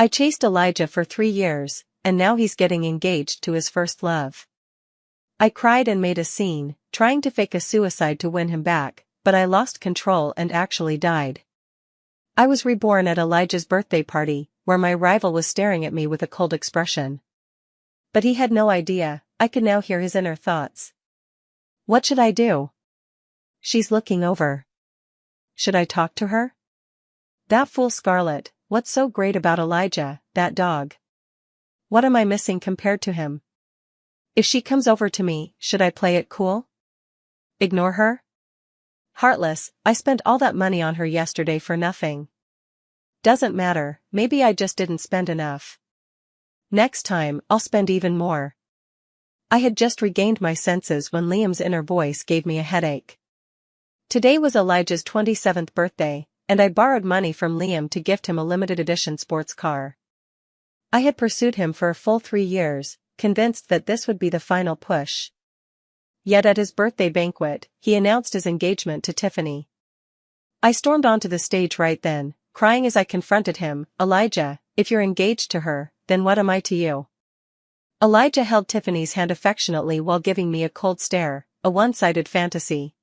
I chased Elijah for 3 years, and now he's getting engaged to his first love. I cried and made a scene, trying to fake a suicide to win him back, but I lost control and actually died. I was reborn at Elijah's birthday party, where my rival was staring at me with a cold expression. But he had no idea, I could now hear his inner thoughts. What should I do? She's looking over. Should I talk to her? That fool Scarlett, what's so great about Elijah, that dog? What am I missing compared to him? If she comes over to me, should I play it cool? Ignore her? Heartless, I spent all that money on her yesterday for nothing. Doesn't matter, maybe I just didn't spend enough. Next time, I'll spend even more. I had just regained my senses when Liam's inner voice gave me a headache. Today was Elijah's 27th birthday, and I borrowed money from Liam to gift him a limited edition sports car. I had pursued him for a full 3 years, convinced that this would be the final push. Yet at his birthday banquet, he announced his engagement to Tiffany. I stormed onto the stage right then, crying as I confronted him, Elijah, if you're engaged to her, then what am I to you? Elijah held Tiffany's hand affectionately while giving me a cold stare, a one-sided fantasy.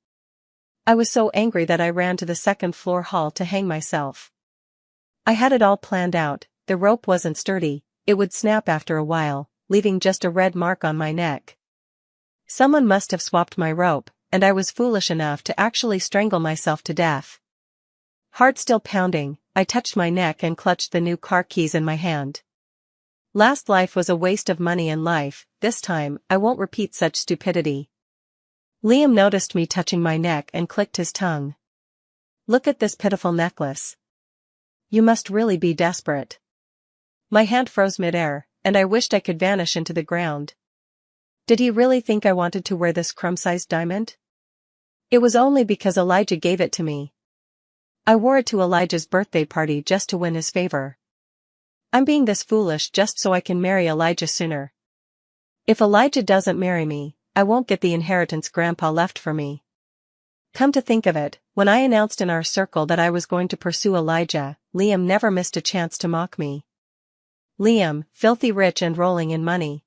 I was so angry that I ran to the second-floor hall to hang myself. I had it all planned out, the rope wasn't sturdy, it would snap after a while, leaving just a red mark on my neck. Someone must have swapped my rope, and I was foolish enough to actually strangle myself to death. Heart still pounding, I touched my neck and clutched the new car keys in my hand. Last life was a waste of money and life, this time, I won't repeat such stupidity. Liam noticed me touching my neck and clicked his tongue. Look at this pitiful necklace. You must really be desperate. My hand froze midair, and I wished I could vanish into the ground. Did he really think I wanted to wear this crumb-sized diamond? It was only because Elijah gave it to me. I wore it to Elijah's birthday party just to win his favor. I'm being this foolish just so I can marry Elijah sooner. If Elijah doesn't marry me, I won't get the inheritance Grandpa left for me. Come to think of it, when I announced in our circle that I was going to pursue Elijah, Liam never missed a chance to mock me. Liam, filthy rich and rolling in money.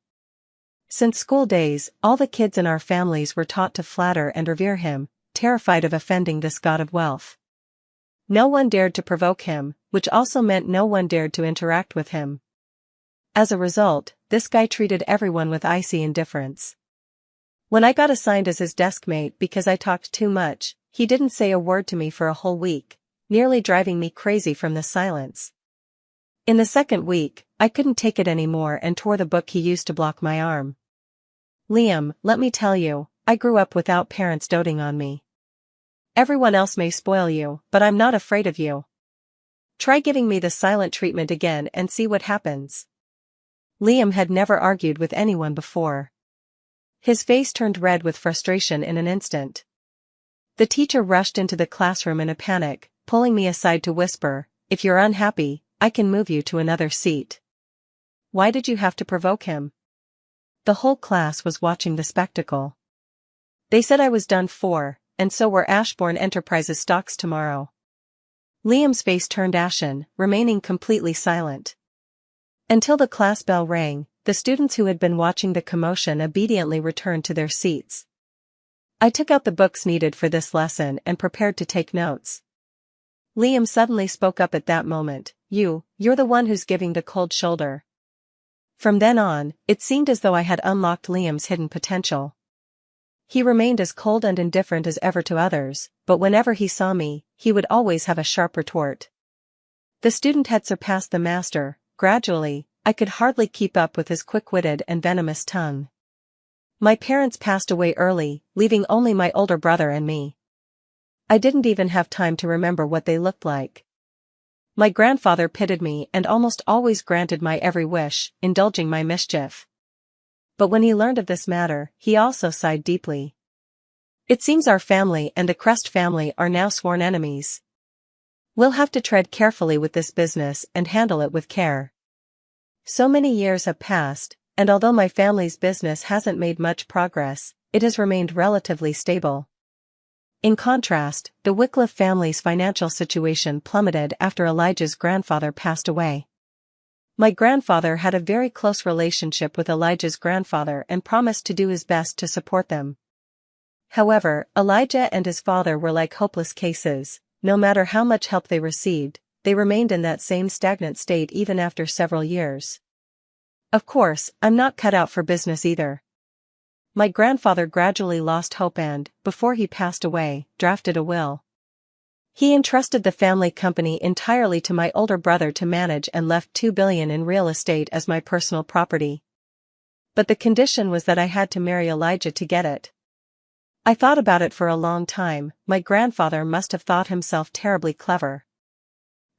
Since school days, all the kids in our families were taught to flatter and revere him, terrified of offending this god of wealth. No one dared to provoke him, which also meant no one dared to interact with him. As a result, this guy treated everyone with icy indifference. When I got assigned as his desk mate because I talked too much, he didn't say a word to me for a whole week, nearly driving me crazy from the silence. In the second week, I couldn't take it anymore and tore the book he used to block my arm. Liam, let me tell you, I grew up without parents doting on me. Everyone else may spoil you, but I'm not afraid of you. Try giving me the silent treatment again and see what happens. Liam had never argued with anyone before. His face turned red with frustration in an instant. The teacher rushed into the classroom in a panic, pulling me aside to whisper, if you're unhappy, I can move you to another seat. Why did you have to provoke him? The whole class was watching the spectacle. They said I was done for, and so were Ashbourne Enterprises stocks tomorrow. Liam's face turned ashen, remaining completely silent. Until the class bell rang, the students who had been watching the commotion obediently returned to their seats. I took out the books needed for this lesson and prepared to take notes. Liam suddenly spoke up at that moment, you're the one who's giving the cold shoulder. From then on, it seemed as though I had unlocked Liam's hidden potential. He remained as cold and indifferent as ever to others, but whenever he saw me, he would always have a sharp retort. The student had surpassed the master. Gradually, I could hardly keep up with his quick-witted and venomous tongue. My parents passed away early, leaving only my older brother and me. I didn't even have time to remember what they looked like. My grandfather pitied me and almost always granted my every wish, indulging my mischief. But when he learned of this matter, he also sighed deeply. It seems our family and the Crest family are now sworn enemies. We'll have to tread carefully with this business and handle it with care. So many years have passed, and although my family's business hasn't made much progress, it has remained relatively stable. In contrast, the Wycliffe family's financial situation plummeted after Elijah's grandfather passed away. My grandfather had a very close relationship with Elijah's grandfather and promised to do his best to support them. However, Elijah and his father were like hopeless cases. No matter how much help they received, they remained in that same stagnant state even after several years. Of course, I'm not cut out for business either. My grandfather gradually lost hope and, before he passed away, drafted a will. He entrusted the family company entirely to my older brother to manage and left $2 billion in real estate as my personal property. But the condition was that I had to marry Elijah to get it. I thought about it for a long time. My grandfather must have thought himself terribly clever.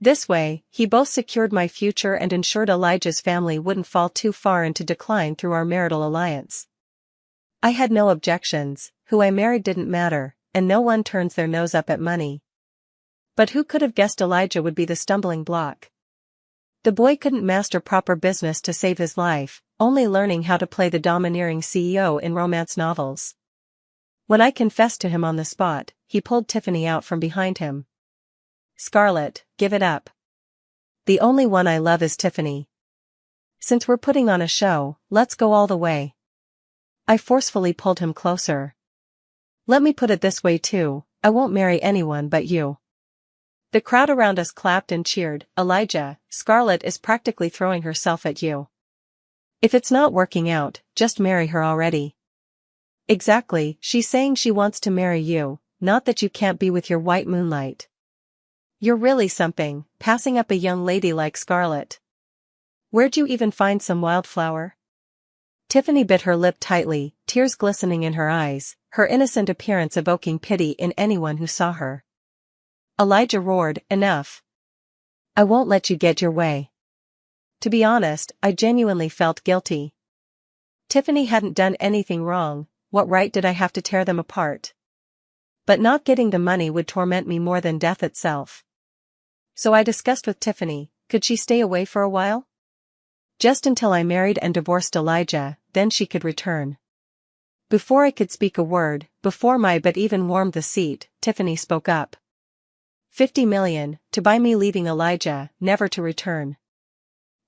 This way, he both secured my future and ensured Elijah's family wouldn't fall too far into decline through our marital alliance. I had no objections. Who I married didn't matter, and no one turns their nose up at money. But who could have guessed Elijah would be the stumbling block? The boy couldn't master proper business to save his life, only learning how to play the domineering CEO in romance novels. When I confessed to him on the spot, he pulled Tiffany out from behind him. "Scarlett, give it up. The only one I love is Tiffany. Since we're putting on a show, let's go all the way." I forcefully pulled him closer. "Let me put it this way too, I won't marry anyone but you." The crowd around us clapped and cheered. "Elijah, Scarlett is practically throwing herself at you. If it's not working out, just marry her already." "Exactly, she's saying she wants to marry you, not that you can't be with your white moonlight. You're really something, passing up a young lady like Scarlett. Where'd you even find some wildflower?" Tiffany bit her lip tightly, tears glistening in her eyes, her innocent appearance evoking pity in anyone who saw her. Elijah roared, "Enough. I won't let you get your way." To be honest, I genuinely felt guilty. Tiffany hadn't done anything wrong. What right did I have to tear them apart? But not getting the money would torment me more than death itself. So I discussed with Tiffany, could she stay away for a while? Just until I married and divorced Elijah, then she could return. Before I could speak a word, before my butt even warmed the seat, Tiffany spoke up. $50 million, to buy me leaving Elijah, never to return.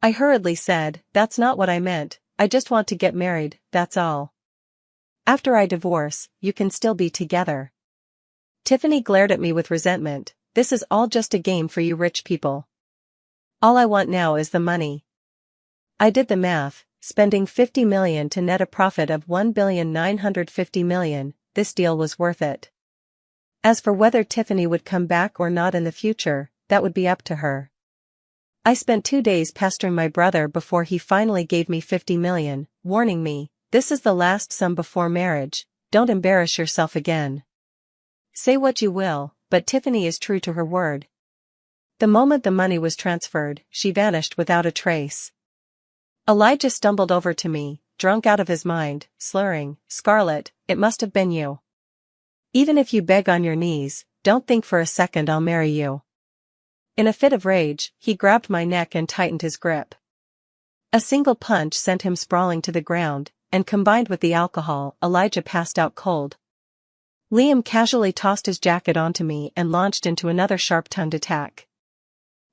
I hurriedly said, "That's not what I meant, I just want to get married, that's all. After I divorce, you can still be together." Tiffany glared at me with resentment. "This is all just a game for you rich people. All I want now is the money." I did the math, spending $50 million to net a profit of $1,950 million, this deal was worth it. As for whether Tiffany would come back or not in the future, that would be up to her. I spent 2 days pestering my brother before he finally gave me $50 million, warning me, "This is the last sum before marriage, don't embarrass yourself again." Say what you will, but Tiffany is true to her word. The moment the money was transferred, she vanished without a trace. Elijah stumbled over to me, drunk out of his mind, slurring, "Scarlett, it must have been you. Even if you beg on your knees, don't think for a second I'll marry you." In a fit of rage, he grabbed my neck and tightened his grip. A single punch sent him sprawling to the ground, and combined with the alcohol, Elijah passed out cold. Liam casually tossed his jacket onto me and launched into another sharp-tongued attack.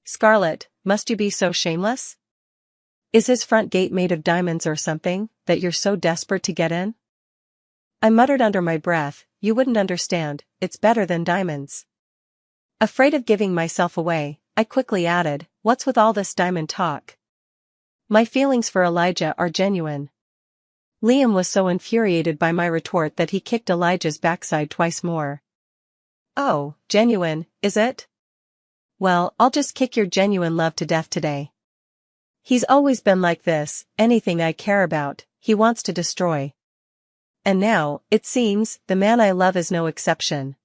"Scarlett, must you be so shameless? Is his front gate made of diamonds or something, that you're so desperate to get in?" I muttered under my breath, "You wouldn't understand, it's better than diamonds." Afraid of giving myself away, I quickly added, "What's with all this diamond talk? My feelings for Elijah are genuine." Liam was so infuriated by my retort that he kicked Elijah's backside twice more. "Oh, genuine, is it? Well, I'll just kick your genuine love to death today. He's always been like this, anything I care about, he wants to destroy. And now, it seems, the man I love is no exception.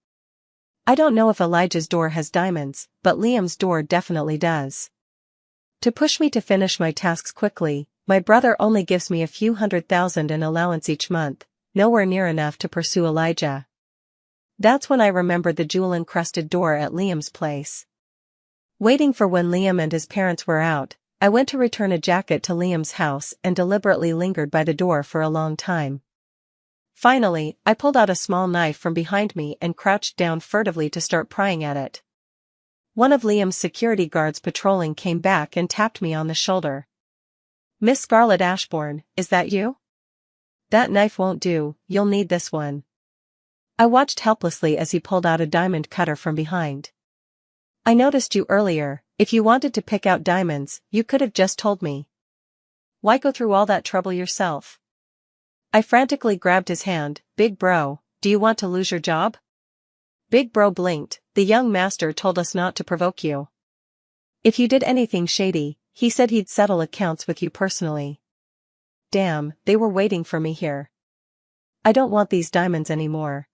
I don't know if Elijah's door has diamonds, but Liam's door definitely does." To push me to finish my tasks quickly, my brother only gives me a few $100,000 in allowance each month, nowhere near enough to pursue Elijah. That's when I remembered the jewel-encrusted door at Liam's place. Waiting for when Liam and his parents were out, I went to return a jacket to Liam's house and deliberately lingered by the door for a long time. Finally, I pulled out a small knife from behind me and crouched down furtively to start prying at it. One of Liam's security guards patrolling came back and tapped me on the shoulder. Miss Scarlett Ashbourne, is that you? That knife won't do, you'll need this one. I watched helplessly as he pulled out a diamond cutter from behind. I noticed you earlier. If you wanted to pick out diamonds, you could have just told me. Why go through all that trouble yourself? I frantically grabbed his hand. Big bro, do you want to lose your job? Big bro blinked. The young master told us not to provoke you. If you did anything shady, he said he'd settle accounts with you personally. Damn, they were waiting for me here. I don't want these diamonds anymore.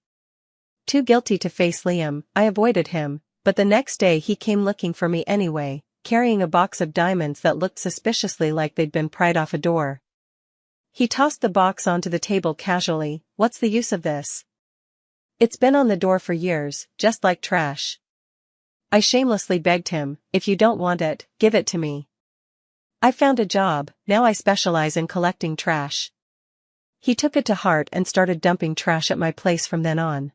Too guilty to face Liam, I avoided him, but the next day he came looking for me anyway, carrying a box of diamonds that looked suspiciously like they'd been pried off a door. He tossed the box onto the table casually. What's the use of this? It's been on the door for years, just like trash. I shamelessly begged him, if you don't want it, give it to me. I found a job, now I specialize in collecting trash. He took it to heart and started dumping trash at my place from then on.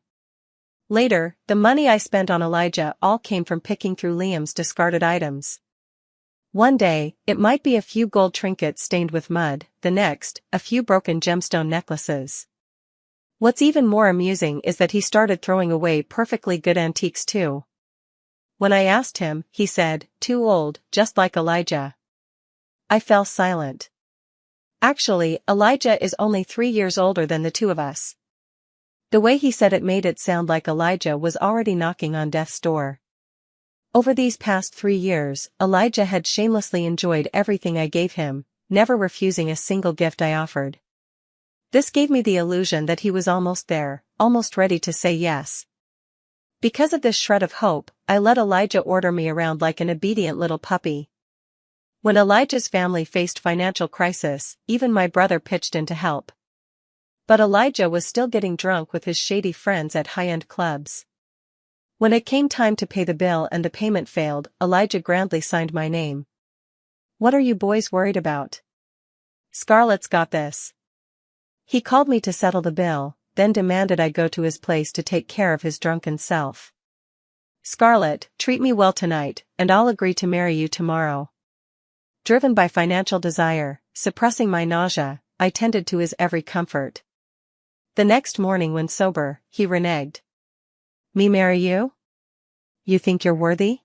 Later, the money I spent on Elijah all came from picking through Liam's discarded items. One day, it might be a few gold trinkets stained with mud, the next, a few broken gemstone necklaces. What's even more amusing is that he started throwing away perfectly good antiques too. When I asked him, he said, too old, just like Elijah. I fell silent. Actually, Elijah is only 3 years older than the two of us. The way he said it made it sound like Elijah was already knocking on death's door. Over these past 3 years, Elijah had shamelessly enjoyed everything I gave him, never refusing a single gift I offered. This gave me the illusion that he was almost there, almost ready to say yes. Because of this shred of hope, I let Elijah order me around like an obedient little puppy. When Elijah's family faced financial crisis, even my brother pitched in to help. But Elijah was still getting drunk with his shady friends at high-end clubs. When it came time to pay the bill and the payment failed, Elijah grandly signed my name. What are you boys worried about? Scarlett's got this. He called me to settle the bill, then demanded I go to his place to take care of his drunken self. Scarlett, treat me well tonight, and I'll agree to marry you tomorrow. Driven by financial desire, suppressing my nausea, I tended to his every comfort. The next morning when sober, he reneged. Me marry you? You think you're worthy?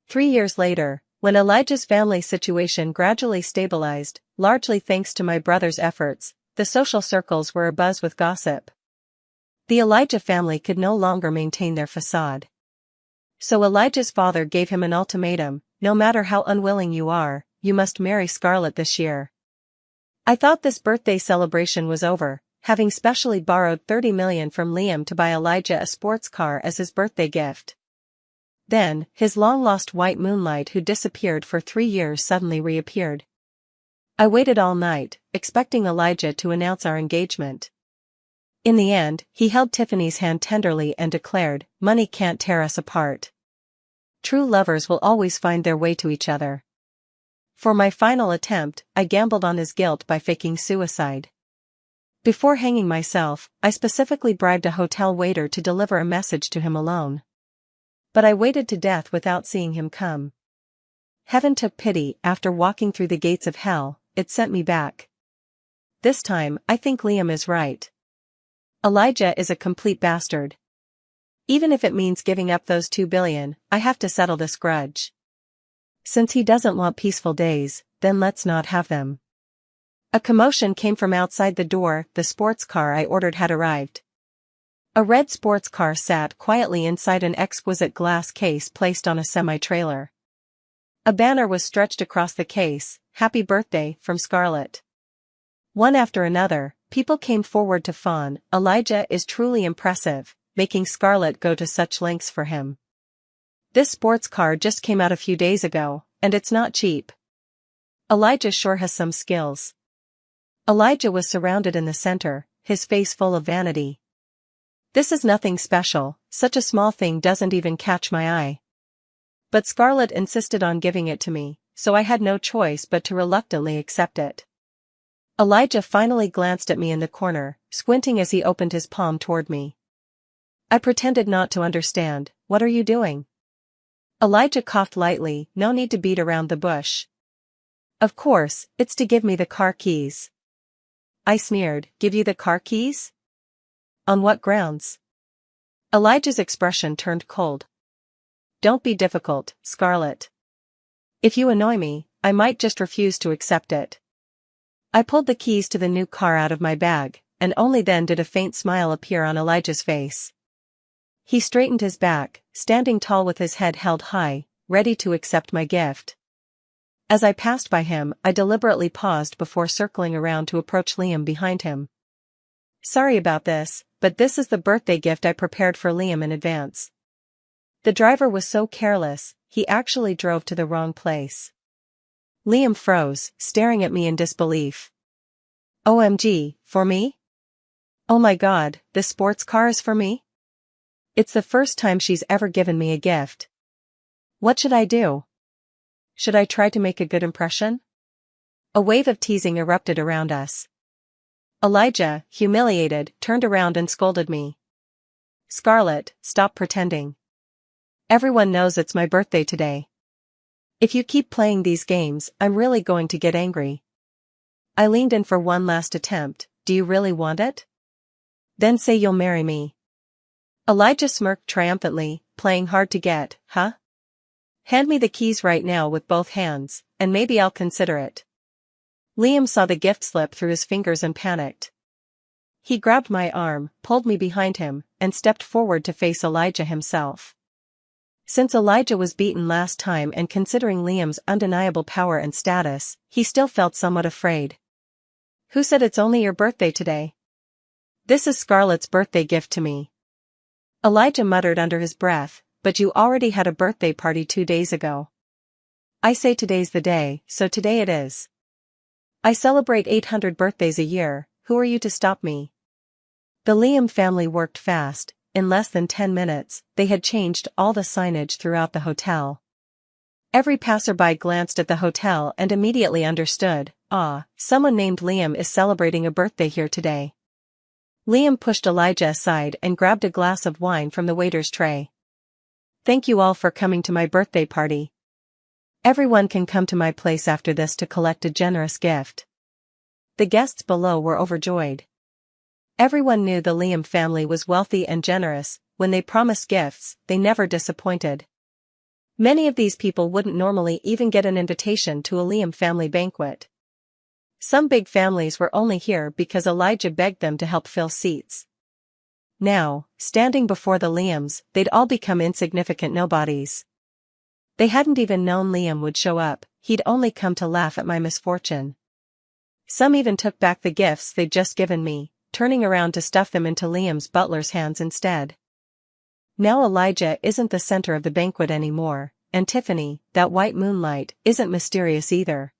3 years later, when Elijah's family situation gradually stabilized, largely thanks to my brother's efforts, the social circles were abuzz with gossip. The Elijah family could no longer maintain their facade. So Elijah's father gave him an ultimatum, no matter how unwilling you are, you must marry Scarlett this year. I thought this birthday celebration was over, having specially borrowed $30 million from Liam to buy Elijah a sports car as his birthday gift. Then, his long-lost white moonlight who disappeared for 3 years suddenly reappeared. I waited all night, expecting Elijah to announce our engagement. In the end, he held Tiffany's hand tenderly and declared, money can't tear us apart. True lovers will always find their way to each other. For my final attempt, I gambled on his guilt by faking suicide. Before hanging myself, I specifically bribed a hotel waiter to deliver a message to him alone. But I waited to death without seeing him come. Heaven took pity. After walking through the gates of hell, it sent me back. This time, I think Liam is right. Elijah is a complete bastard. Even if it means giving up those $2 billion, I have to settle this grudge. Since he doesn't want peaceful days, then let's not have them. A commotion came from outside the door. The sports car I ordered had arrived. A red sports car sat quietly inside an exquisite glass case placed on a semi-trailer. A banner was stretched across the case, "Happy Birthday, from Scarlett." One after another, people came forward to fawn. Elijah is truly impressive, making Scarlett go to such lengths for him. This sports car just came out a few days ago, and it's not cheap. Elijah sure has some skills. Elijah was surrounded in the center, his face full of vanity. This is nothing special, such a small thing doesn't even catch my eye. But Scarlett insisted on giving it to me, so I had no choice but to reluctantly accept it. Elijah finally glanced at me in the corner, squinting as he opened his palm toward me. I pretended not to understand. What are you doing? Elijah coughed lightly. No need to beat around the bush. Of course, it's to give me the car keys. I sneered. Give you the car keys? On what grounds? Elijah's expression turned cold. Don't be difficult, Scarlett. If you annoy me, I might just refuse to accept it. I pulled the keys to the new car out of my bag, and only then did a faint smile appear on Elijah's face. He straightened his back, standing tall with his head held high, ready to accept my gift. As I passed by him, I deliberately paused before circling around to approach Liam behind him. Sorry about this, but this is the birthday gift I prepared for Liam in advance. The driver was so careless, he actually drove to the wrong place. Liam froze, staring at me in disbelief. OMG, for me? Oh my god, this sports car is for me? It's the first time she's ever given me a gift. What should I do? Should I try to make a good impression? A wave of teasing erupted around us. Elijah, humiliated, turned around and scolded me. Scarlett, stop pretending. Everyone knows it's my birthday today. If you keep playing these games, I'm really going to get angry. I leaned in for one last attempt. Do you really want it? Then say you'll marry me. Elijah smirked triumphantly, playing hard to get, huh? Hand me the keys right now with both hands, and maybe I'll consider it. Liam saw the gift slip through his fingers and panicked. He grabbed my arm, pulled me behind him, and stepped forward to face Elijah himself. Since Elijah was beaten last time and considering Liam's undeniable power and status, he still felt somewhat afraid. Who said it's only your birthday today? This is Scarlett's birthday gift to me. Elijah muttered under his breath, but you already had a birthday party 2 days ago. I say today's the day, so today it is. I celebrate 800 birthdays a year, who are you to stop me? The Liam family worked fast. In less than 10 minutes, they had changed all the signage throughout the hotel. Every passerby glanced at the hotel and immediately understood, someone named Liam is celebrating a birthday here today. Liam pushed Elijah aside and grabbed a glass of wine from the waiter's tray. Thank you all for coming to my birthday party. Everyone can come to my place after this to collect a generous gift. The guests below were overjoyed. Everyone knew the Liam family was wealthy and generous. When they promised gifts, they never disappointed. Many of these people wouldn't normally even get an invitation to a Liam family banquet. Some big families were only here because Elijah begged them to help fill seats. Now, standing before the Liams, they'd all become insignificant nobodies. They hadn't even known Liam would show up, he'd only come to laugh at my misfortune. Some even took back the gifts they'd just given me, turning around to stuff them into Liam's butler's hands instead. Now Elijah isn't the center of the banquet anymore, and Tiffany, that white moonlight, isn't mysterious either.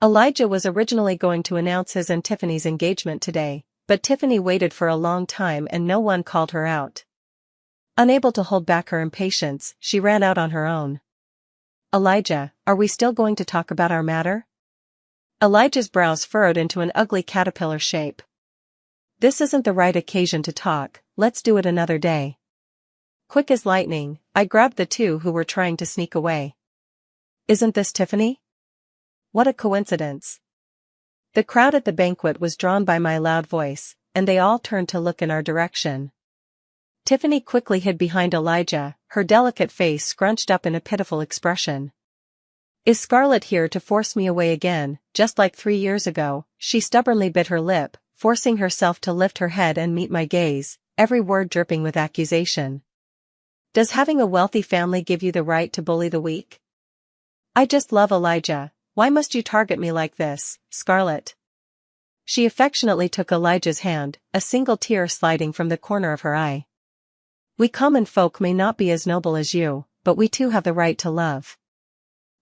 Elijah was originally going to announce his and Tiffany's engagement today, but Tiffany waited for a long time and no one called her out. Unable to hold back her impatience, she ran out on her own. Elijah, are we still going to talk about our matter? Elijah's brows furrowed into an ugly caterpillar shape. This isn't the right occasion to talk, let's do it another day. Quick as lightning, I grabbed the two who were trying to sneak away. Isn't this Tiffany? What a coincidence. The crowd at the banquet was drawn by my loud voice, and they all turned to look in our direction. Tiffany quickly hid behind Elijah, her delicate face scrunched up in a pitiful expression. Is Scarlett here to force me away again? Just like 3 years ago, she stubbornly bit her lip, forcing herself to lift her head and meet my gaze, every word dripping with accusation. Does having a wealthy family give you the right to bully the weak? I just love Elijah, why must you target me like this, Scarlett? She affectionately took Elijah's hand, a single tear sliding from the corner of her eye. We common folk may not be as noble as you, but we too have the right to love.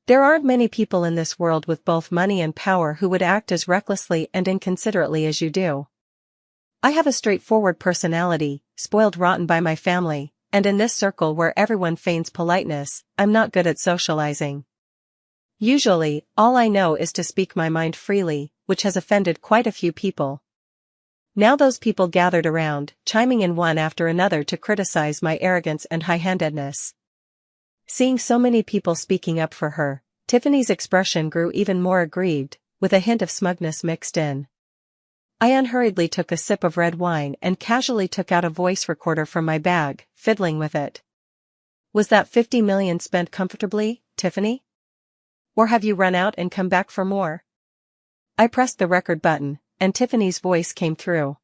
There aren't many people in this world with both money and power who would act as recklessly and inconsiderately as you do. I have a straightforward personality, spoiled rotten by my family, and in this circle where everyone feigns politeness, I'm not good at socializing. Usually, all I know is to speak my mind freely, which has offended quite a few people. Now those people gathered around, chiming in one after another to criticize my arrogance and high-handedness. Seeing so many people speaking up for her, Tiffany's expression grew even more aggrieved, with a hint of smugness mixed in. I unhurriedly took a sip of red wine and casually took out a voice recorder from my bag, fiddling with it. Was that 50 million spent comfortably, Tiffany? Or have you run out and come back for more? I pressed the record button, and Tiffany's voice came through.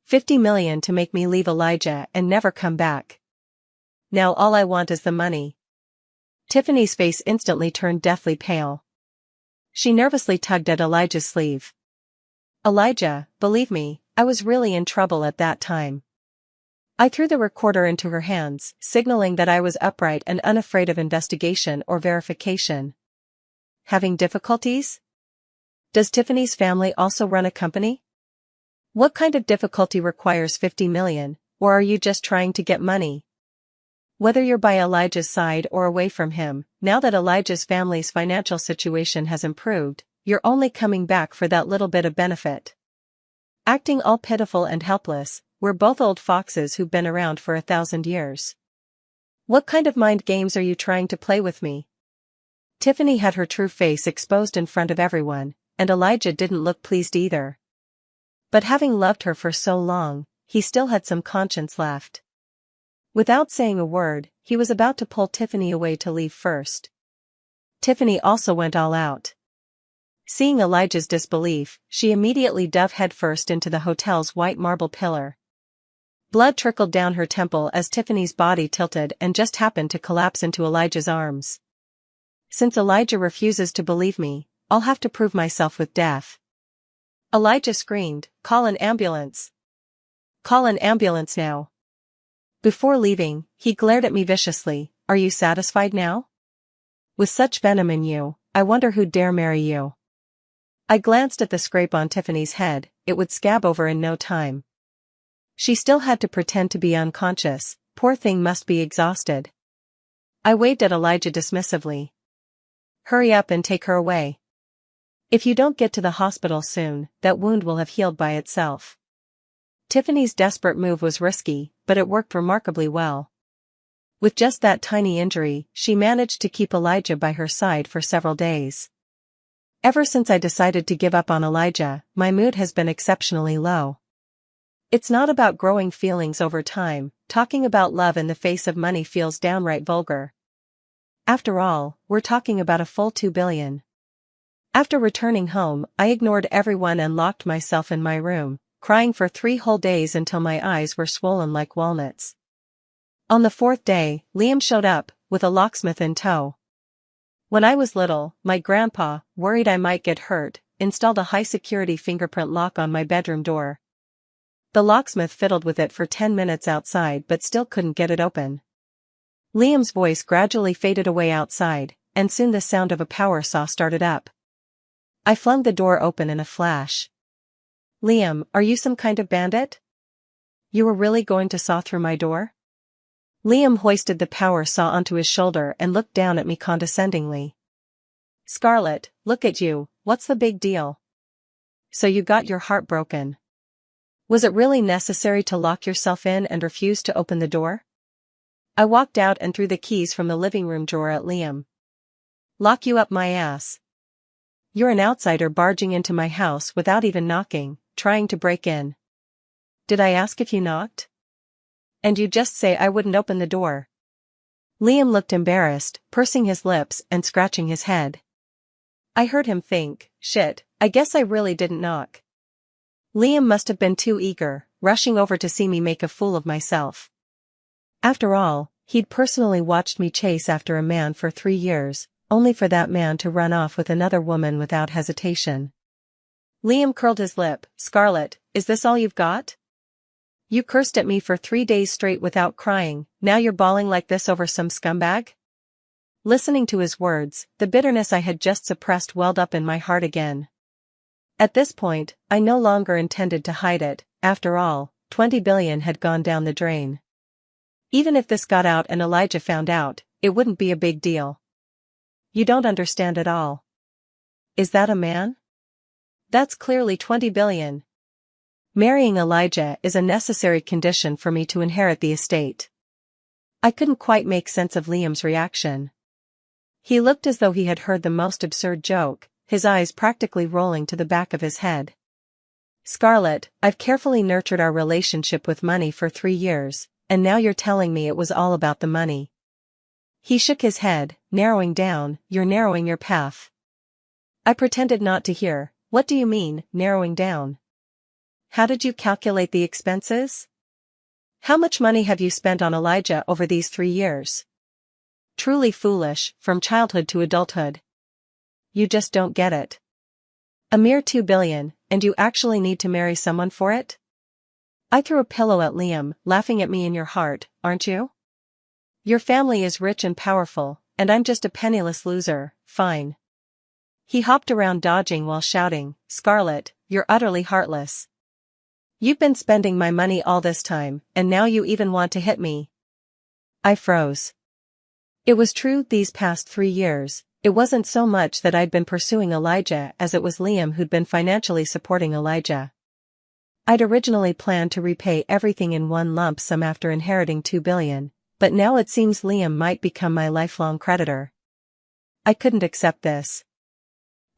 50 million to make me leave Elijah and never come back. Now all I want is the money. Tiffany's face instantly turned deathly pale. She nervously tugged at Elijah's sleeve. Elijah, believe me, I was really in trouble at that time. I threw the recorder into her hands, signaling that I was upright and unafraid of investigation or verification. Having difficulties? Does Tiffany's family also run a company? What kind of difficulty requires 50 million, or are you just trying to get money? Whether you're by Elijah's side or away from him, now that Elijah's family's financial situation has improved, you're only coming back for that little bit of benefit. Acting all pitiful and helpless, we're both old foxes who've been around for 1,000 years. What kind of mind games are you trying to play with me? Tiffany had her true face exposed in front of everyone, and Elijah didn't look pleased either. But having loved her for so long, he still had some conscience left. Without saying a word, he was about to pull Tiffany away to leave first. Tiffany also went all out. Seeing Elijah's disbelief, she immediately dove headfirst into the hotel's white marble pillar. Blood trickled down her temple as Tiffany's body tilted and just happened to collapse into Elijah's arms. Since Elijah refuses to believe me, I'll have to prove myself with death. Elijah screamed, "Call an ambulance! Call an ambulance now!" Before leaving, he glared at me viciously. Are you satisfied now? With such venom in you, I wonder who'd dare marry you. I glanced at the scrape on Tiffany's head. It would scab over in no time. She still had to pretend to be unconscious. Poor thing must be exhausted. I waved at Elijah dismissively. Hurry up and take her away. If you don't get to the hospital soon, that wound will have healed by itself. Tiffany's desperate move was risky, but it worked remarkably well. With just that tiny injury, she managed to keep Elijah by her side for several days. Ever since I decided to give up on Elijah, my mood has been exceptionally low. It's not about growing feelings over time. Talking about love in the face of money feels downright vulgar. After all, we're talking about a full 2 billion. After returning home, I ignored everyone and locked myself in my room, crying for 3 whole days until my eyes were swollen like walnuts. On the 4th day, Liam showed up, with a locksmith in tow. When I was little, my grandpa, worried I might get hurt, installed a high-security fingerprint lock on my bedroom door. The locksmith fiddled with it for 10 minutes outside but still couldn't get it open. Liam's voice gradually faded away outside, and soon the sound of a power saw started up. I flung the door open in a flash. Liam, are you some kind of bandit? You were really going to saw through my door? Liam hoisted the power saw onto his shoulder and looked down at me condescendingly. Scarlett, look at you, what's the big deal? So you got your heart broken. Was it really necessary to lock yourself in and refuse to open the door? I walked out and threw the keys from the living room drawer at Liam. Lock you up my ass. You're an outsider barging into my house without even knocking, trying to break in. Did I ask if you knocked? And you just say I wouldn't open the door. Liam looked embarrassed, pursing his lips and scratching his head. I heard him think, shit, I guess I really didn't knock. Liam must have been too eager, rushing over to see me make a fool of myself. After all, he'd personally watched me chase after a man for 3 years, only for that man to run off with another woman without hesitation. Liam curled his lip. Scarlett, is this all you've got? You cursed at me for 3 days straight without crying, now you're bawling like this over some scumbag? Listening to his words, the bitterness I had just suppressed welled up in my heart again. At this point, I no longer intended to hide it. After all, 20 billion had gone down the drain. Even if this got out and Elijah found out, it wouldn't be a big deal. You don't understand at all. Is that a man? That's clearly 20 billion. Marrying Elijah is a necessary condition for me to inherit the estate. I couldn't quite make sense of Liam's reaction. He looked as though he had heard the most absurd joke, his eyes practically rolling to the back of his head. Scarlett, I've carefully nurtured our relationship with money for 3 years, and now you're telling me it was all about the money. He shook his head, narrowing down, you're narrowing your path. I pretended not to hear. What do you mean, narrowing down? How did you calculate the expenses? How much money have you spent on Elijah over these 3 years? Truly foolish, from childhood to adulthood. You just don't get it. A mere 2 billion, and you actually need to marry someone for it? I threw a pillow at Liam, laughing at me in your heart, aren't you? Your family is rich and powerful, and I'm just a penniless loser, fine. He hopped around dodging while shouting, Scarlett, you're utterly heartless. You've been spending my money all this time, and now you even want to hit me. I froze. It was true these past 3 years, it wasn't so much that I'd been pursuing Elijah as it was Liam who'd been financially supporting Elijah. I'd originally planned to repay everything in one lump sum after inheriting 2 billion, but now it seems Liam might become my lifelong creditor. I couldn't accept this.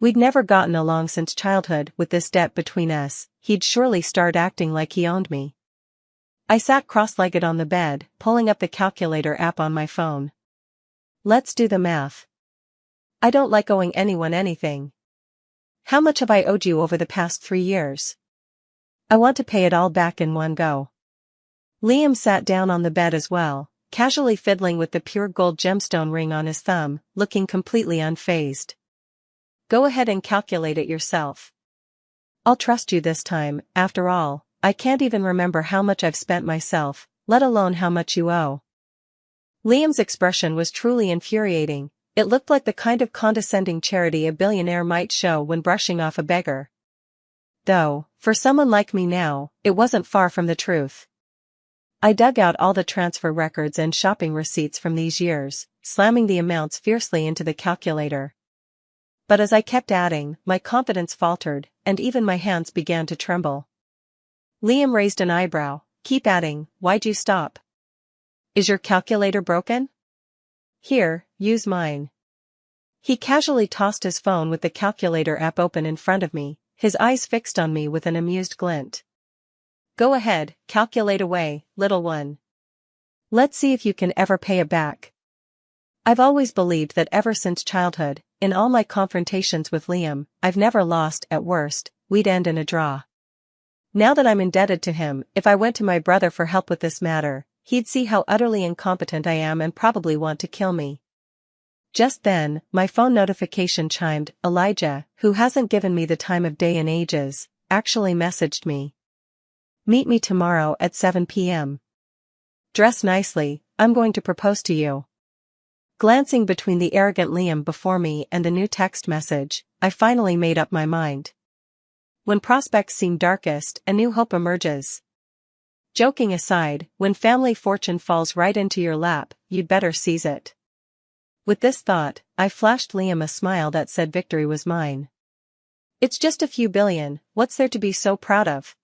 We'd never gotten along since childhood. With this debt between us, he'd surely start acting like he owned me. I sat cross-legged on the bed, pulling up the calculator app on my phone. Let's do the math. I don't like owing anyone anything. How much have I owed you over the past 3 years? I want to pay it all back in one go. Liam sat down on the bed as well, casually fiddling with the pure gold gemstone ring on his thumb, looking completely unfazed. Go ahead and calculate it yourself. I'll trust you this time. After all, I can't even remember how much I've spent myself, let alone how much you owe. Liam's expression was truly infuriating. It looked like the kind of condescending charity a billionaire might show when brushing off a beggar. Though, for someone like me now, it wasn't far from the truth. I dug out all the transfer records and shopping receipts from these years, slamming the amounts fiercely into the calculator. But as I kept adding, my confidence faltered, and even my hands began to tremble. Liam raised an eyebrow. Keep adding, why'd you stop? Is your calculator broken? Here, use mine. He casually tossed his phone with the calculator app open in front of me, his eyes fixed on me with an amused glint. Go ahead, calculate away, little one. Let's see if you can ever pay it back. I've always believed that ever since childhood, in all my confrontations with Liam, I've never lost. At worst, we'd end in a draw. Now that I'm indebted to him, if I went to my brother for help with this matter, he'd see how utterly incompetent I am and probably want to kill me. Just then, my phone notification chimed. Elijah, who hasn't given me the time of day in ages, actually messaged me. Meet me tomorrow at 7 p.m. Dress nicely, I'm going to propose to you. Glancing between the arrogant Liam before me and the new text message, I finally made up my mind. When prospects seem darkest, a new hope emerges. Joking aside, when family fortune falls right into your lap, you'd better seize it. With this thought, I flashed Liam a smile that said victory was mine. It's just a few billion, what's there to be so proud of?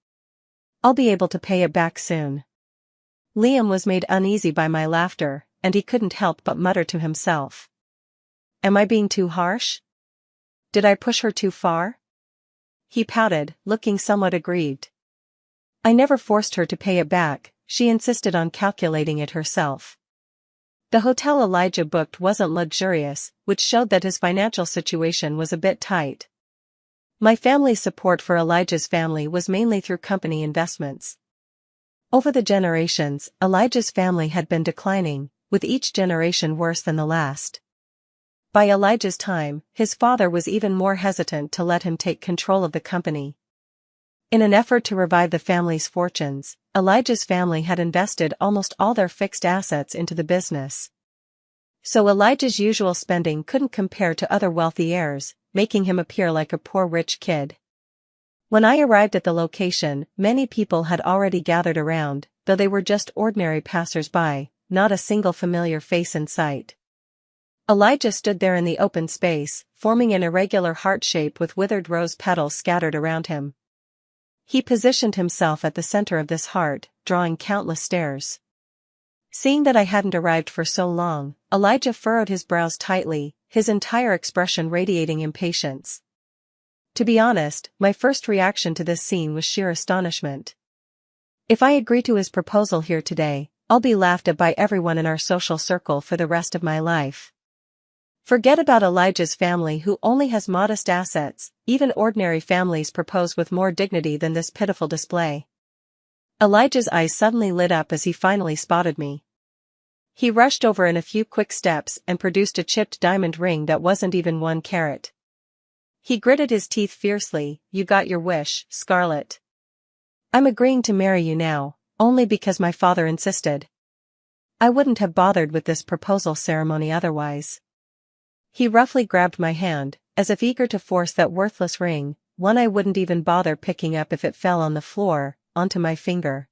I'll be able to pay it back soon. Liam was made uneasy by my laughter, and he couldn't help but mutter to himself. Am I being too harsh? Did I push her too far? He pouted, looking somewhat aggrieved. I never forced her to pay it back, she insisted on calculating it herself. The hotel Elijah booked wasn't luxurious, which showed that his financial situation was a bit tight. My family's support for Elijah's family was mainly through company investments. Over the generations, Elijah's family had been declining, with each generation worse than the last. By Elijah's time, his father was even more hesitant to let him take control of the company. In an effort to revive the family's fortunes, Elijah's family had invested almost all their fixed assets into the business. So Elijah's usual spending couldn't compare to other wealthy heirs, making him appear like a poor rich kid. When I arrived at the location, many people had already gathered around, though they were just ordinary passers-by, not a single familiar face in sight. Elijah stood there in the open space, forming an irregular heart shape with withered rose petals scattered around him. He positioned himself at the center of this heart, drawing countless stares. Seeing that I hadn't arrived for so long, Elijah furrowed his brows tightly, his entire expression radiating impatience. To be honest, my first reaction to this scene was sheer astonishment. If I agree to his proposal here today, I'll be laughed at by everyone in our social circle for the rest of my life. Forget about Elijah's family who only has modest assets, even ordinary families propose with more dignity than this pitiful display. Elijah's eyes suddenly lit up as he finally spotted me. He rushed over in a few quick steps and produced a chipped diamond ring that wasn't even 1 carat. He gritted his teeth fiercely. "You got your wish, Scarlett. I'm agreeing to marry you now, only because my father insisted. I wouldn't have bothered with this proposal ceremony otherwise." He roughly grabbed my hand, as if eager to force that worthless ring, one I wouldn't even bother picking up if it fell on the floor, onto my finger.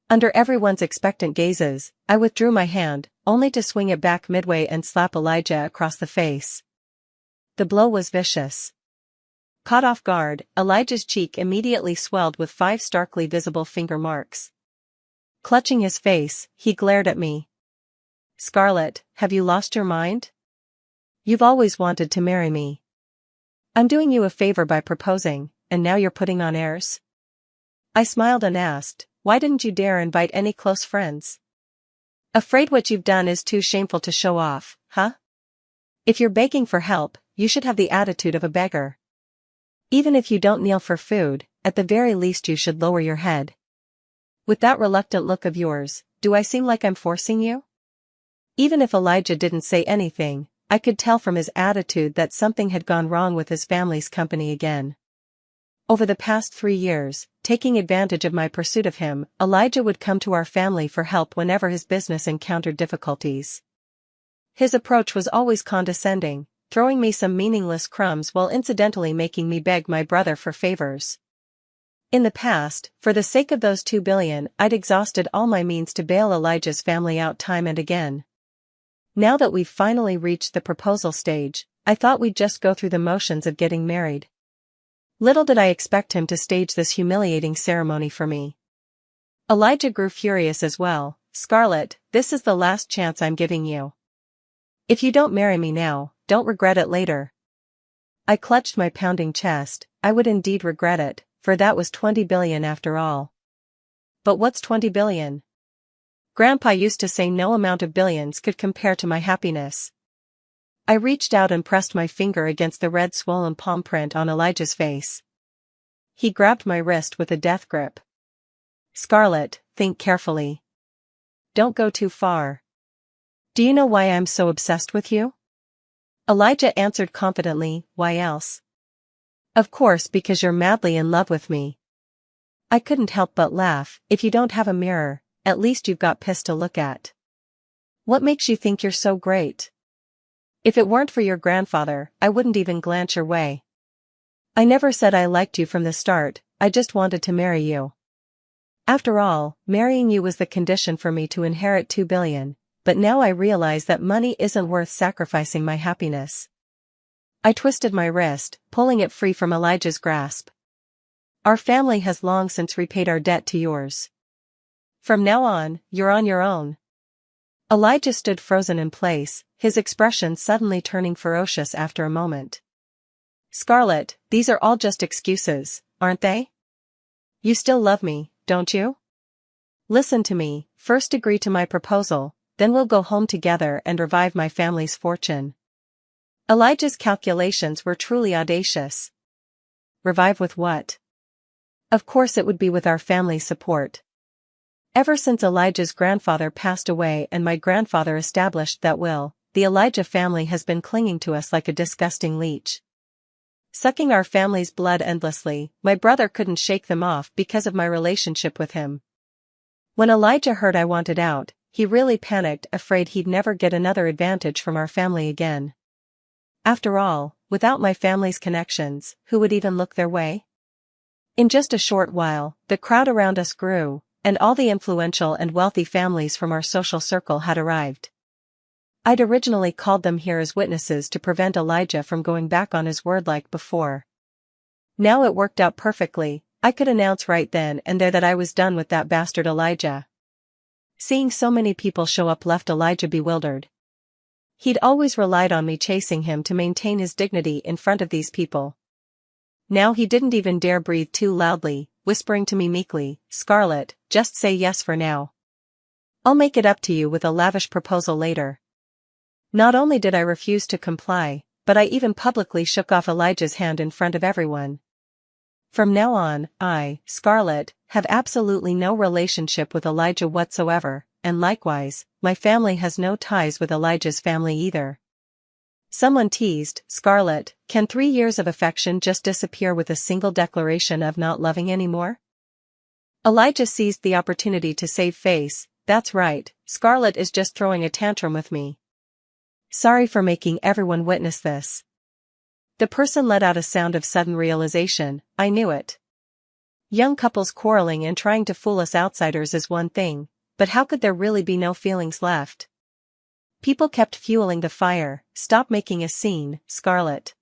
Under everyone's expectant gazes, I withdrew my hand, only to swing it back midway and slap Elijah across the face. The blow was vicious. Caught off guard, Elijah's cheek immediately swelled with 5 starkly visible finger marks. Clutching his face, he glared at me. "Scarlett, have you lost your mind? You've always wanted to marry me. I'm doing you a favor by proposing, and now you're putting on airs?" I smiled and asked, "Why didn't you dare invite any close friends? Afraid what you've done is too shameful to show off, huh? If you're begging for help, you should have the attitude of a beggar. Even if you don't kneel for food, at the very least you should lower your head. With that reluctant look of yours, do I seem like I'm forcing you?" Even if Elijah didn't say anything, I could tell from his attitude that something had gone wrong with his family's company again. Over the past 3 years, taking advantage of my pursuit of him, Elijah would come to our family for help whenever his business encountered difficulties. His approach was always condescending, throwing me some meaningless crumbs while incidentally making me beg my brother for favors. In the past, for the sake of those 2 billion, I'd exhausted all my means to bail Elijah's family out time and again. Now that we've finally reached the proposal stage, I thought we'd just go through the motions of getting married. Little did I expect him to stage this humiliating ceremony for me. Elijah grew furious as well. "Scarlett, this is the last chance I'm giving you. If you don't marry me now, don't regret it later." I clutched my pounding chest. I would indeed regret it, for that was 20 billion after all. But what's 20 billion? Grandpa used to say no amount of billions could compare to my happiness. I reached out and pressed my finger against the red swollen palm print on Elijah's face. He grabbed my wrist with a death grip. "Scarlett, think carefully. Don't go too far. Do you know why I'm so obsessed with you?" Elijah answered confidently, "Why else?" "Of course, because you're madly in love with me." I couldn't help but laugh. "If you don't have a mirror, at least you've got piss to look at. What makes you think you're so great? If it weren't for your grandfather, I wouldn't even glance your way. I never said I liked you from the start, I just wanted to marry you. After all, marrying you was the condition for me to inherit 2 billion, but now I realize that money isn't worth sacrificing my happiness." I twisted my wrist, pulling it free from Elijah's grasp. "Our family has long since repaid our debt to yours. From now on, you're on your own." Elijah stood frozen in place, his expression suddenly turning ferocious after a moment. "Scarlett, these are all just excuses, aren't they? You still love me, don't you? Listen to me, first agree to my proposal, then we'll go home together and revive my family's fortune." Elijah's calculations were truly audacious. Revive with what? Of course it would be with our family's support. Ever since Elijah's grandfather passed away and my grandfather established that will, the Elijah family has been clinging to us like a disgusting leech. Sucking our family's blood endlessly, my brother couldn't shake them off because of my relationship with him. When Elijah heard I wanted out, he really panicked, afraid he'd never get another advantage from our family again. After all, without my family's connections, who would even look their way? In just a short while, the crowd around us grew, and all the influential and wealthy families from our social circle had arrived. I'd originally called them here as witnesses to prevent Elijah from going back on his word like before. Now it worked out perfectly. I could announce right then and there that I was done with that bastard Elijah. Seeing so many people show up left Elijah bewildered. He'd always relied on me chasing him to maintain his dignity in front of these people. Now he didn't even dare breathe too loudly, whispering to me meekly, "Scarlett, just say yes for now. I'll make it up to you with a lavish proposal later." Not only did I refuse to comply, but I even publicly shook off Elijah's hand in front of everyone. From now on, I, Scarlett, have absolutely no relationship with Elijah whatsoever, and likewise, my family has no ties with Elijah's family either. Someone teased, "Scarlett, can 3 years of affection just disappear with a single declaration of not loving anymore?" Elijah seized the opportunity to save face. "That's right, Scarlett is just throwing a tantrum with me. Sorry for making everyone witness this." The person let out a sound of sudden realization. I knew it. Young couples quarreling and trying to fool us outsiders is one thing, but how could there really be no feelings left? People kept fueling the fire. "Stop making a scene, Scarlett.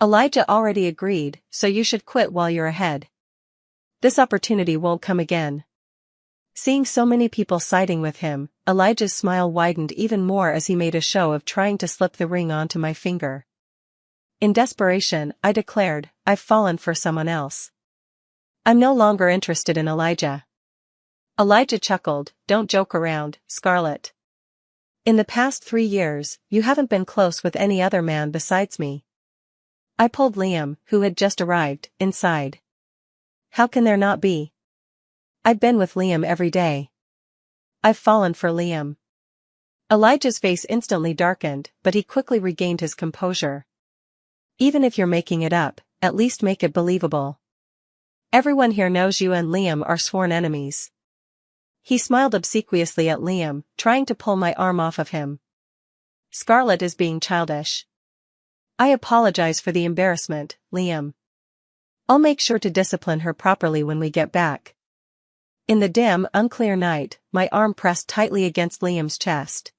Elijah already agreed, so you should quit while you're ahead. This opportunity won't come again." Seeing so many people siding with him, Elijah's smile widened even more as he made a show of trying to slip the ring onto my finger. In desperation, I declared, "I've fallen for someone else. I'm no longer interested in Elijah." Elijah chuckled, "Don't joke around, Scarlett. In the past 3 years, you haven't been close with any other man besides me." I pulled Liam, who had just arrived, inside. "How can there not be? I've been with Liam every day. I've fallen for Liam." Elijah's face instantly darkened, but he quickly regained his composure. "Even if you're making it up, at least make it believable. Everyone here knows you and Liam are sworn enemies." He smiled obsequiously at Liam, trying to pull my arm off of him. "Scarlett is being childish. I apologize for the embarrassment, Liam. I'll make sure to discipline her properly when we get back." In the dim, unclear night, my arm pressed tightly against Liam's chest.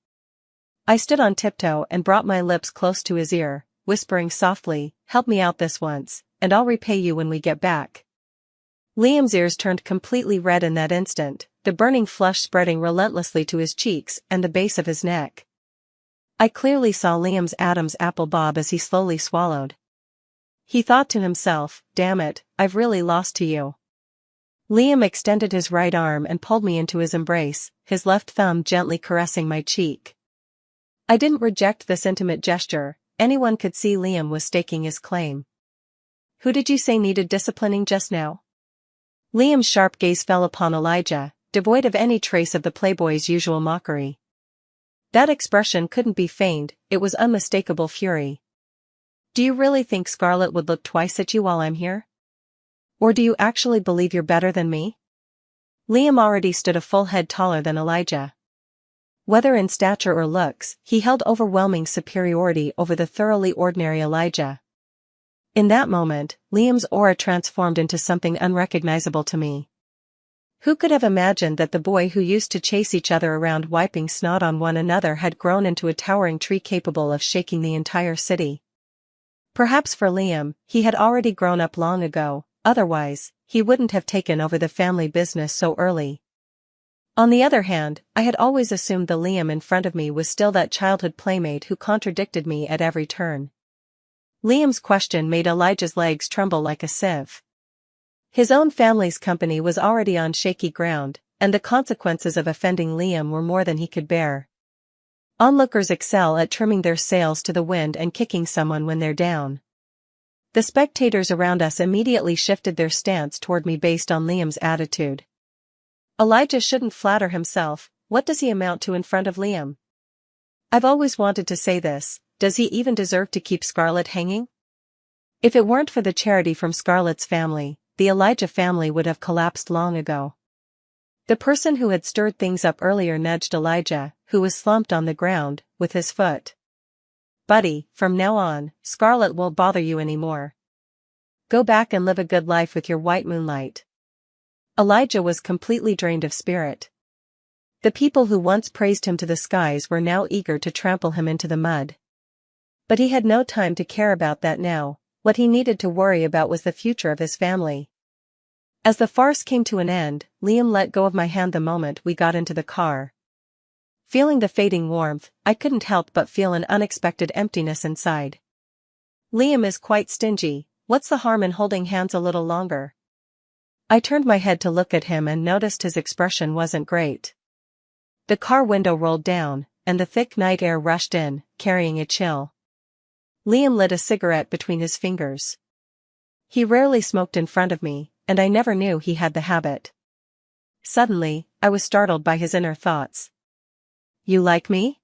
I stood on tiptoe and brought my lips close to his ear, whispering softly, "Help me out this once, and I'll repay you when we get back." Liam's ears turned completely red in that instant, the burning flush spreading relentlessly to his cheeks and the base of his neck. I clearly saw Liam's Adam's apple bob as he slowly swallowed. He thought to himself, "Damn it, I've really lost to you." Liam extended his right arm and pulled me into his embrace, his left thumb gently caressing my cheek. I didn't reject this intimate gesture. Anyone could see Liam was staking his claim. "Who did you say needed disciplining just now?" Liam's sharp gaze fell upon Elijah, devoid of any trace of the playboy's usual mockery. That expression couldn't be feigned, it was unmistakable fury. "Do you really think Scarlett would look twice at you while I'm here? Or do you actually believe you're better than me?" Liam already stood a full head taller than Elijah. Whether in stature or looks, he held overwhelming superiority over the thoroughly ordinary Elijah. In that moment, Liam's aura transformed into something unrecognizable to me. Who could have imagined that the boy who used to chase each other around wiping snot on one another had grown into a towering tree capable of shaking the entire city? Perhaps for Liam, he had already grown up long ago, otherwise, he wouldn't have taken over the family business so early. On the other hand, I had always assumed the Liam in front of me was still that childhood playmate who contradicted me at every turn. Liam's question made Elijah's legs tremble like a sieve. His own family's company was already on shaky ground, and the consequences of offending Liam were more than he could bear. Onlookers excel at trimming their sails to the wind and kicking someone when they're down. The spectators around us immediately shifted their stance toward me based on Liam's attitude. Elijah shouldn't flatter himself. What does he amount to in front of Liam? I've always wanted to say this. Does he even deserve to keep Scarlett hanging? If it weren't for the charity from Scarlett's family, the Elijah family would have collapsed long ago. The person who had stirred things up earlier nudged Elijah, who was slumped on the ground, with his foot. "Buddy, from now on, Scarlett won't bother you anymore. Go back and live a good life with your white moonlight." Elijah was completely drained of spirit. The people who once praised him to the skies were now eager to trample him into the mud. But he had no time to care about that now. What he needed to worry about was the future of his family. As the farce came to an end, Liam let go of my hand the moment we got into the car. Feeling the fading warmth, I couldn't help but feel an unexpected emptiness inside. Liam is quite stingy, what's the harm in holding hands a little longer? I turned my head to look at him and noticed his expression wasn't great. The car window rolled down, and the thick night air rushed in, carrying a chill. Liam lit a cigarette between his fingers. He rarely smoked in front of me, and I never knew he had the habit. Suddenly, I was startled by his inner thoughts. You like me?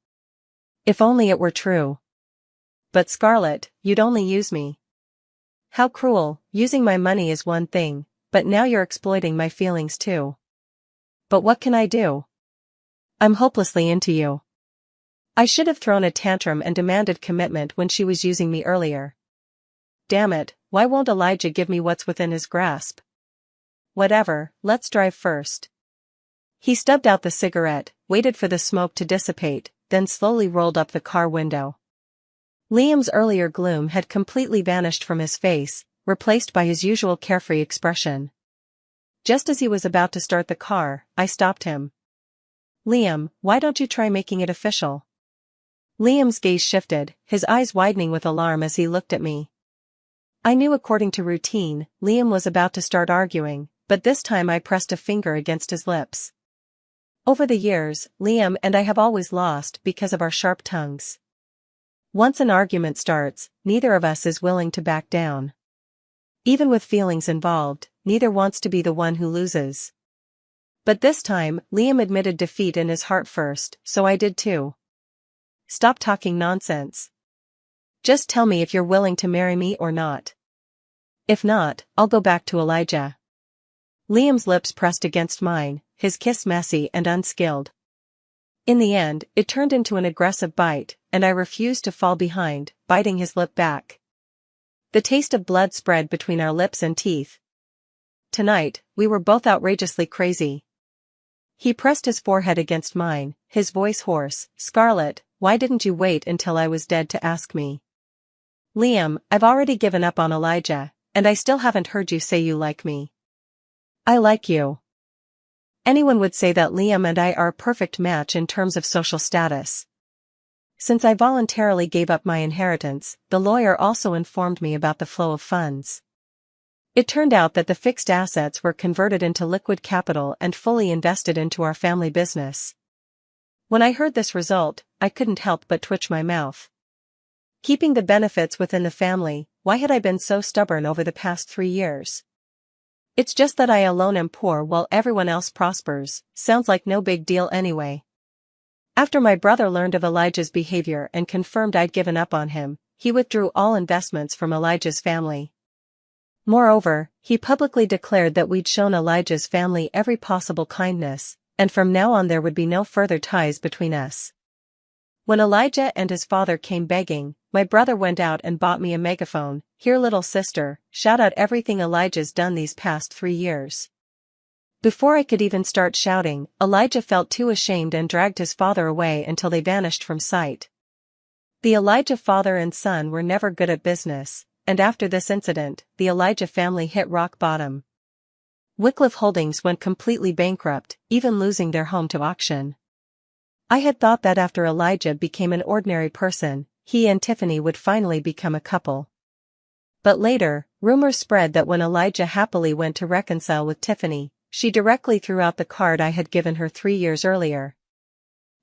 If only it were true. But Scarlett, you'd only use me. How cruel, using my money is one thing, but now you're exploiting my feelings too. But what can I do? I'm hopelessly into you. I should have thrown a tantrum and demanded commitment when she was using me earlier. Damn it, why won't Elijah give me what's within his grasp? Whatever, let's drive first. He stubbed out the cigarette, waited for the smoke to dissipate, then slowly rolled up the car window. Liam's earlier gloom had completely vanished from his face, replaced by his usual carefree expression. Just as he was about to start the car, I stopped him. Liam, why don't you try making it official? Liam's gaze shifted, his eyes widening with alarm as he looked at me. I knew according to routine, Liam was about to start arguing, but this time I pressed a finger against his lips. Over the years, Liam and I have always lost because of our sharp tongues. Once an argument starts, neither of us is willing to back down. Even with feelings involved, neither wants to be the one who loses. But this time, Liam admitted defeat in his heart first, so I did too. Stop talking nonsense. Just tell me if you're willing to marry me or not. If not, I'll go back to Elijah. Liam's lips pressed against mine, his kiss messy and unskilled. In the end, it turned into an aggressive bite, and I refused to fall behind, biting his lip back. The taste of blood spread between our lips and teeth. Tonight, we were both outrageously crazy. He pressed his forehead against mine, his voice hoarse. Scarlett, why didn't you wait until I was dead to ask me? Liam, I've already given up on Elijah, and I still haven't heard you say you like me. I like you. Anyone would say that Liam and I are a perfect match in terms of social status. Since I voluntarily gave up my inheritance, the lawyer also informed me about the flow of funds. It turned out that the fixed assets were converted into liquid capital and fully invested into our family business. When I heard this result, I couldn't help but twitch my mouth. Keeping the benefits within the family, why had I been so stubborn over the past 3 years? It's just that I alone am poor while everyone else prospers, sounds like no big deal anyway. After my brother learned of Elijah's behavior and confirmed I'd given up on him, he withdrew all investments from Elijah's family. Moreover, he publicly declared that we'd shown Elijah's family every possible kindness, and from now on there would be no further ties between us. When Elijah and his father came begging, my brother went out and bought me a megaphone. Here, little sister, shout out everything Elijah's done these past 3 years. Before I could even start shouting, Elijah felt too ashamed and dragged his father away until they vanished from sight. The Elijah father and son were never good at business, and after this incident, the Elijah family hit rock bottom. Wycliffe Holdings went completely bankrupt, even losing their home to auction. I had thought that after Elijah became an ordinary person, he and Tiffany would finally become a couple. But later, rumors spread that when Elijah happily went to reconcile with Tiffany, she directly threw out the card I had given her 3 years earlier.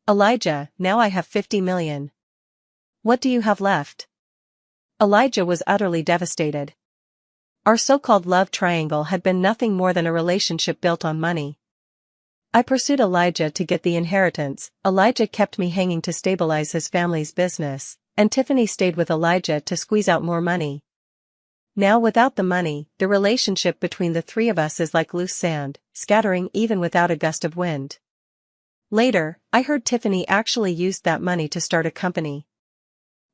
Elijah, now I have 50 million. What do you have left? Elijah was utterly devastated. Our so-called love triangle had been nothing more than a relationship built on money. I pursued Elijah to get the inheritance, Elijah kept me hanging to stabilize his family's business, and Tiffany stayed with Elijah to squeeze out more money. Now without the money, the relationship between the three of us is like loose sand, scattering even without a gust of wind. Later, I heard Tiffany actually used that money to start a company.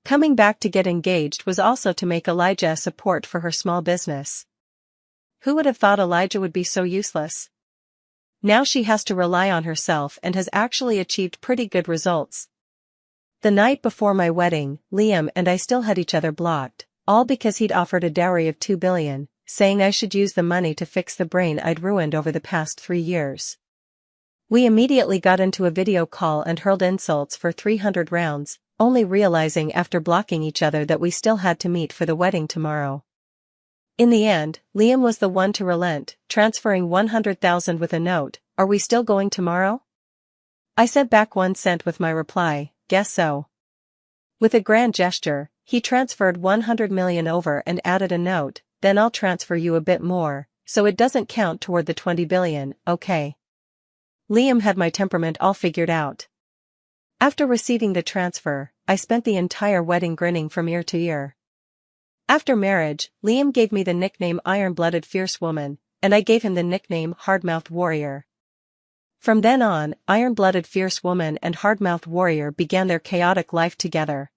Coming back to get engaged was also to make Elijah a support for her small business. Who would have thought Elijah would be so useless? Now she has to rely on herself and has actually achieved pretty good results. The night before my wedding, Liam and I still had each other blocked, all because he'd offered a dowry of 2 billion, saying I should use the money to fix the brain I'd ruined over the past 3 years. We immediately got into a video call and hurled insults for 300 rounds, only realizing after blocking each other that we still had to meet for the wedding tomorrow. In the end, Liam was the one to relent, transferring 100,000 with a note, "Are we still going tomorrow?" I sent back 1 cent with my reply, "Guess so." With a grand gesture, he transferred 100 million over and added a note, "Then I'll transfer you a bit more, so it doesn't count toward the 20 billion, okay?" Liam had my temperament all figured out. After receiving the transfer, I spent the entire wedding grinning from ear to ear. After marriage, Liam gave me the nickname Iron-Blooded Fierce Woman, and I gave him the nickname Hard-Mouthed Warrior. From then on, Iron-Blooded Fierce Woman and Hard-Mouthed Warrior began their chaotic life together.